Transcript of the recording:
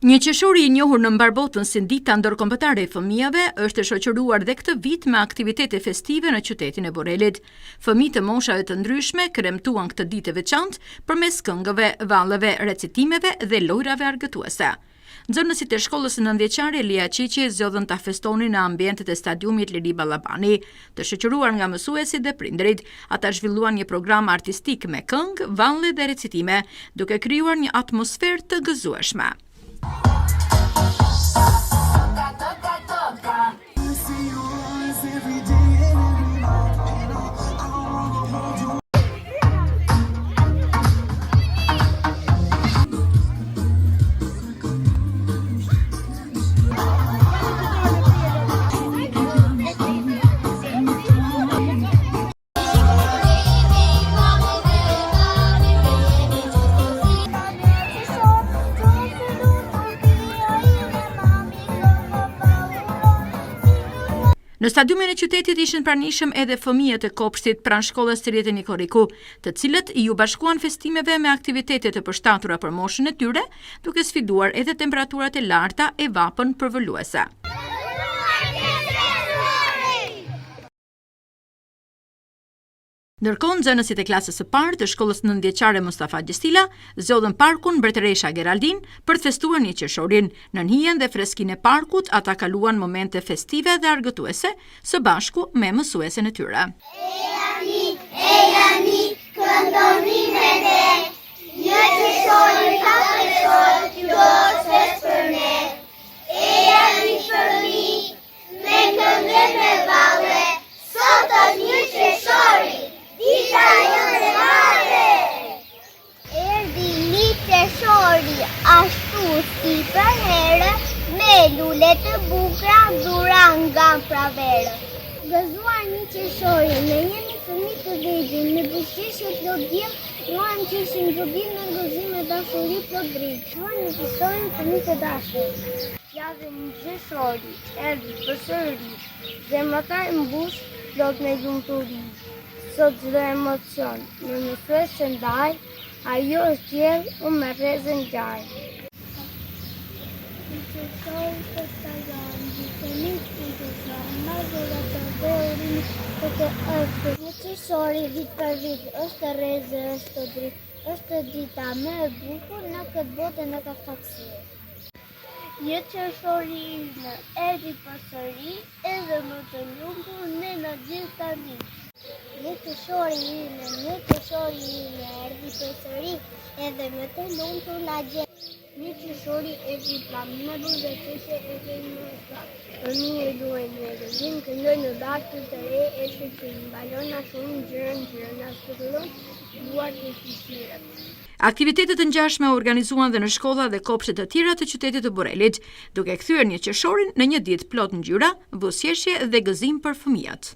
Një qeshori I njohur në mbar botën si Dita Ndërkombëtare e Fëmijëve është shoqëruar dhe këtë vit me aktivitete festive në qytetin e Borrelit. Fëmijë të moshave të ndryshme kremtuan këtë ditë veçantë përmes këngëve, valleve, recitimeve dhe lojrave argëtuese. Nxënësit e shkollës nëntëvjeçare Elia Qiqi zgjodhen ta festonin në ambientet e stadiumit Liri Ballabani, të shoqëruar nga mësuesit dhe prindërit. Ata zhvilluan një program artistik me këngë, valle dhe recitime, duke krijuar një atmosferë të gëzueshme. Në stadiumin e qytetit ishin pranishëm edhe fëmijët e kopshtit pranë shkollës së Rjeti Nikoriku, të cilët ju bashkuan festimeve me aktivitete të përshtatura për moshën e tyre, duke sfiduar edhe temperaturat e larta e vapën përvoluese. Ndërkohë, nxënësit e klasës së parë të shkollës nëntëvjeçare Mustafa Gjestila zgjodhen parkun Mbretëresha Geraldin për të festuar një qeshorin. Në hijen dhe freskinë e parkut, ata kaluan momente festive dhe argëtuese së bashku me mësuesen e tyre. Ejani, këndoni me ne, një qeshori ka festoj, kjo është fest për ne. Ejani fëmijë, me këngë me valle, sot është një qeshori. Dita jonë e madhe! Erdi një qeshori ashtu si për herë, me lule të bukura dhura nga praverë. Gëzuar një qeshori, ne jemi fëmijë të vegjël, me buzëqeshje plot diell, luajmë qeshin gjobim me gëzim e dashuri plot dritë. Luajmë një qeshorin fëmijë të dashur. Javë një qeshori, erdi përsëri, zemrata e mbush plot me lumturi. Sot çdo emocion, në mësues që ndaj, ajo është qiell, unë me rrezën gjaj. Një qeshori të stajan, ditënit të qeshor, mazëra të veurin të të është. Një qeshori vit për vit, është rrezë, është dritë, është dita më e bukur në këtë botë në ka faksirë. Një qeshori në erdi përsëri, edhe më të lumtur ne në gjithë tani. Një qeshori ime, erdi përsëri, edhe më të lumtur na gjet. Një qeshori erdi plam, në buzëqeshje edhe në plam. Fëmijë luajnë në gëzim, këndojnë në darkë të re e shqeqim, balona shumë gjërën, na shkëllon, duart e shqirët. Aktivitetet të ngjashme organizuan dhe në shkolla dhe kopshte të tjera të qytetit të Borrelit, duke kthyer një qeshorin në një ditë plot ngjyra, buzëqeshje dhe gëzim për fëmijët.